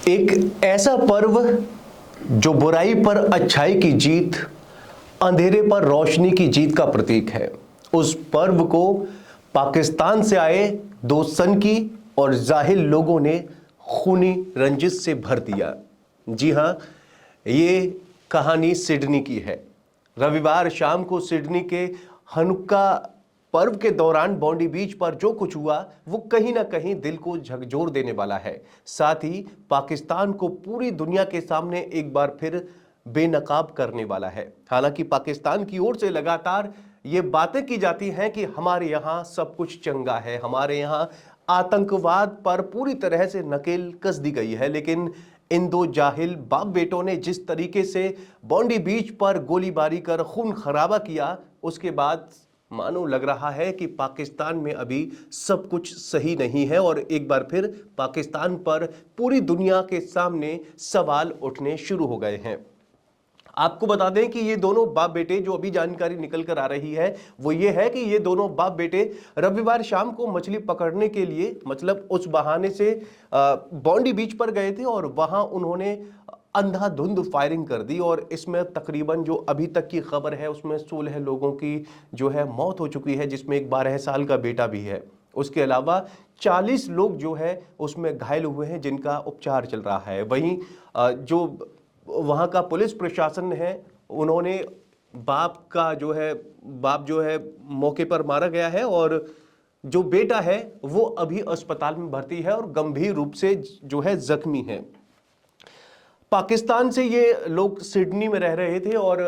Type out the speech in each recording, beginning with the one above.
एक ऐसा पर्व जो बुराई पर अच्छाई की जीत, अंधेरे पर रोशनी की जीत का प्रतीक है। उस पर्व को पाकिस्तान से आए दो सनकी और जाहिल लोगों ने खूनी रंजिश से भर दिया। जी हां, ये कहानी सिडनी की है। रविवार शाम को सिडनी के हनुक्का पर्व के दौरान बॉन्डी बीच पर जो कुछ हुआ वो कहीं ना कहीं दिल को झकझोर देने वाला है। साथ ही पाकिस्तान को पूरी दुनिया के सामने एक बार फिर बेनकाब करने वाला है। हालांकि पाकिस्तान की ओर से लगातार ये बातें की जाती हैं कि हमारे यहाँ सब कुछ चंगा है, हमारे यहाँ आतंकवाद पर पूरी तरह से नकेल कस दी गई है, लेकिन इन दो जाहिल बाप बेटों ने जिस तरीके से बॉन्डी बीच पर गोलीबारी कर खून खराबा किया, उसके बाद मानो लग रहा है कि पाकिस्तान में अभी सब कुछ सही नहीं है और एक बार फिर पाकिस्तान पर पूरी दुनिया के सामने सवाल उठने शुरू हो गए हैं। आपको बता दें कि ये दोनों बाप बेटे, जो अभी जानकारी निकल कर आ रही है वो ये है कि ये दोनों बाप बेटे रविवार शाम को मछली पकड़ने के लिए, मतलब उस बहाने से बॉन्डी बीच पर गए थे और वहां उन्होंने अंधाधुंध फायरिंग कर दी और इसमें तकरीबन जो अभी तक की खबर है उसमें 16 लोगों की जो है मौत हो चुकी है, जिसमें एक 12 साल का बेटा भी है। उसके अलावा 40 लोग जो है उसमें घायल हुए हैं जिनका उपचार चल रहा है। वहीं जो वहाँ का पुलिस प्रशासन है, उन्होंने बाप जो है मौके पर मारा गया है और जो बेटा है वो अभी अस्पताल में भर्ती है और गंभीर रूप से जो है जख्मी है। पाकिस्तान से ये लोग सिडनी में रह रहे थे और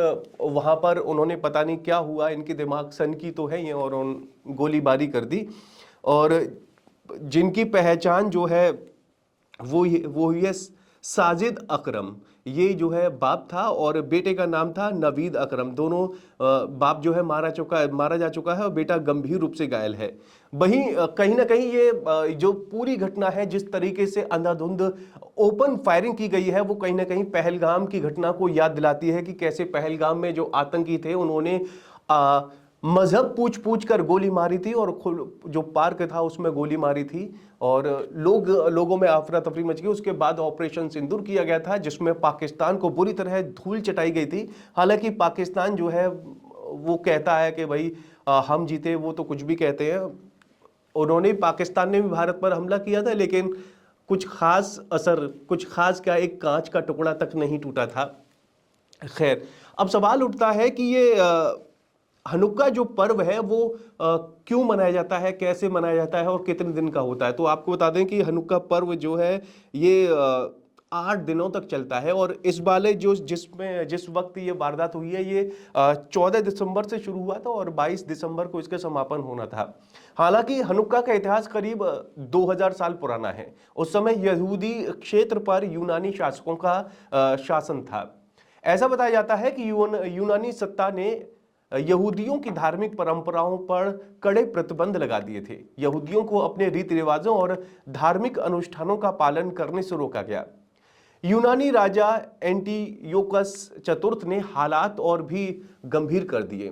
वहां पर उन्होंने पता नहीं क्या हुआ, इनके दिमाग सनकी तो है ये, और गोलीबारी कर दी। और जिनकी पहचान जो है वो ये साजिद अकरम, ये जो है बाप था और बेटे का नाम था नवीद अकरम। दोनों बाप जो है मारा जा चुका है और बेटा गंभीर रूप से घायल है। वहीं कहीं ना कहीं ये जो पूरी घटना है, जिस तरीके से अंधाधुंध ओपन फायरिंग की गई है, वो कहीं ना कहीं पहलगाम की घटना को याद दिलाती है कि कैसे पहलगाम में जो आतंकी थे उन्होंने मजहब पूछ पूछ कर गोली मारी थी और जो पार्क था उसमें गोली मारी थी और लोगों में अफरा तफरी मच गई। उसके बाद ऑपरेशन सिंदूर किया गया था जिसमें पाकिस्तान को बुरी तरह धूल चटाई गई थी। हालांकि पाकिस्तान जो है वो कहता है कि भाई हम जीते, वो तो कुछ भी कहते हैं। उन्होंने, पाकिस्तान ने भी भारत पर हमला किया था, लेकिन कुछ खास क्या, एक कांच का टुकड़ा तक नहीं टूटा था। खैर, अब सवाल उठता है कि ये हनुक्का जो पर्व है वो क्यों मनाया जाता है, कैसे मनाया जाता है और कितने दिन का होता है। तो आपको बता दें कि हनुक्का पर्व जो है ये 8 दिनों तक चलता है और इस वाले जिस वक्त ये वारदात हुई है ये 14 दिसंबर से शुरू हुआ था और 22 दिसंबर को इसका समापन होना था। हालांकि हनुक्का का इतिहास करीब 2000 साल पुराना है। उस समय यहूदी क्षेत्र पर यूनानी शासकों का शासन था। ऐसा बताया जाता है कि यूनानी सत्ता ने यहूदियों की धार्मिक परंपराओं पर कड़े प्रतिबंध लगा दिए थे। यहूदियों को अपने रीति रिवाजों और धार्मिक अनुष्ठानों का पालन करने से रोका गया। यूनानी राजा एंटियोकस चतुर्थ ने हालात और भी गंभीर कर दिए।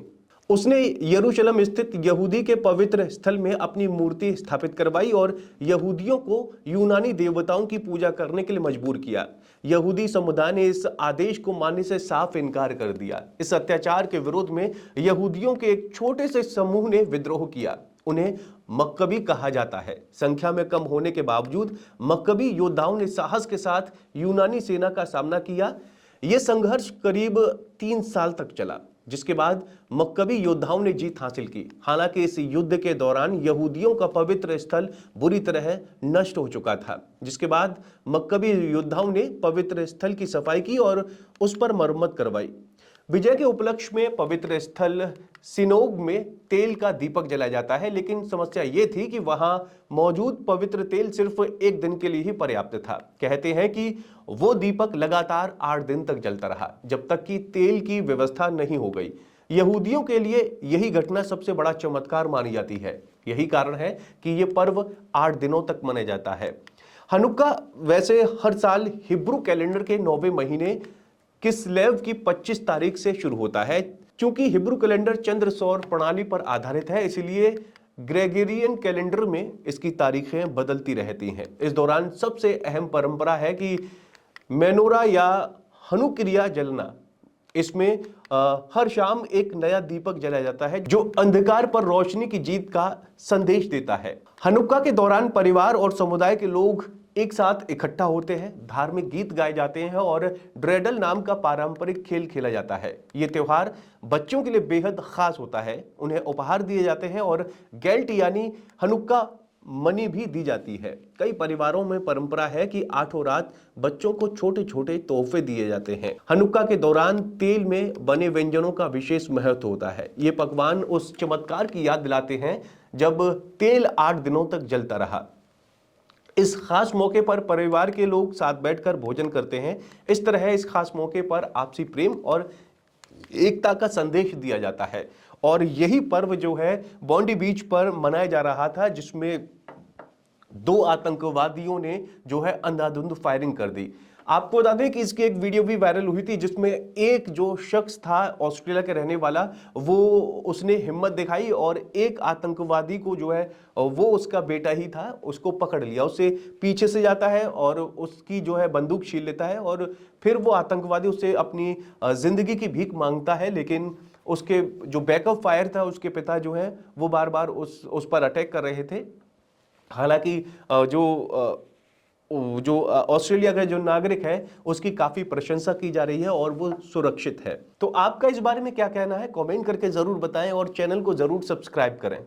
उसने यरूशलेम स्थित यहूदी के पवित्र स्थल में अपनी मूर्ति स्थापित करवाई और यहूदियों को यूनानी देवताओं की पूजा करने के लिए मजबूर किया। यहूदी समुदाय ने इस आदेश को मानने से साफ इनकार कर दिया। इस अत्याचार के विरोध में यहूदियों के एक छोटे से समूह ने विद्रोह किया। उन्हें मक्कबी कहा जाता है। संख्या में कम होने के बावजूद मक्कबी योद्धाओं ने साहस के साथ यूनानी सेना का सामना किया। यह संघर्ष करीब 3 साल तक चला, जिसके बाद मक्कबी योद्धाओं ने जीत हासिल की। हालांकि इस युद्ध के दौरान यहूदियों का पवित्र स्थल बुरी तरह नष्ट हो चुका था, जिसके बाद मक्कबी योद्धाओं ने पवित्र स्थल की सफाई की और उस पर मरम्मत करवाई। विजय के उपलक्ष्य में पवित्र स्थल सिनोग में तेल का दीपक जलाया जाता है, लेकिन समस्या यह थी कि वहां मौजूद पवित्र तेल सिर्फ 1 दिन के लिए ही पर्याप्त था। कहते हैं कि वो दीपक लगातार 8 दिन तक जलता रहा, जब तक कि तेल की व्यवस्था नहीं हो गई। यहूदियों के लिए यही घटना सबसे बड़ा चमत्कार मानी जाती है। यही कारण है कि यह पर्व 8 दिनों तक मनाया जाता है। हनुक्का वैसे हर साल हिब्रू कैलेंडर के 9वें महीने किस्लेव की 25 तारीख से शुरू होता है। चूंकि हिब्रू कैलेंडर चंद्र सौर प्रणाली पर आधारित है, इसलिए ग्रेगोरियन कैलेंडर में इसकी तारीखें बदलती रहती हैं। इस दौरान सबसे अहम परंपरा है कि मेनोरा या हनुक्रिया जलना। इसमें हर शाम एक नया दीपक जलाया जाता है जो अंधकार पर रोशनी की जीत का संदेश देता है। हनुक्का के दौरान परिवार और समुदाय के लोग एक साथ इकट्ठा होते हैं, धार्मिक गीत गाए जाते हैं और ड्रेडल नाम का पारंपरिक खेल खेला जाता है। यह त्योहार बच्चों के लिए बेहद खास होता है। उन्हें उपहार दिए जाते हैं और गेल्ट यानी हनुक्का मनी भी दी जाती है। कई परिवारों में परंपरा है कि आठों रात बच्चों को छोटे छोटे तोहफे दिए जाते हैं। हनुक्का के दौरान तेल में बने व्यंजनों का विशेष महत्व होता है। ये पकवान उस चमत्कार की याद दिलाते हैं जब तेल 8 दिनों तक जलता रहा। इस खास मौके पर परिवार के लोग साथ बैठकर भोजन करते हैं। इस तरह इस खास मौके पर आपसी प्रेम और एकता का संदेश दिया जाता है। और यही पर्व जो है बॉन्डी बीच पर मनाया जा रहा था, जिसमें 2 आतंकवादियों ने जो है अंधाधुंध फायरिंग कर दी। आपको बता दें कि इसकी एक वीडियो भी वायरल हुई थी, जिसमें एक जो शख्स था ऑस्ट्रेलिया के रहने वाला, वो उसने हिम्मत दिखाई और एक आतंकवादी को जो है वो उसका बेटा ही था, उसको पकड़ लिया। उससे पीछे से जाता है और उसकी जो है बंदूक छीन लेता है और फिर वो आतंकवादी उससे अपनी जिंदगी की भीख मांगता है। लेकिन उसके जो बैकअप फायर था, उसके पिता जो है वो बार बार उस पर अटैक कर रहे थे। हालांकि जो ऑस्ट्रेलिया का जो नागरिक है उसकी काफी प्रशंसा की जा रही है और वो सुरक्षित है। तो आपका इस बारे में क्या कहना है, कमेंट करके जरूर बताएं और चैनल को जरूर सब्सक्राइब करें।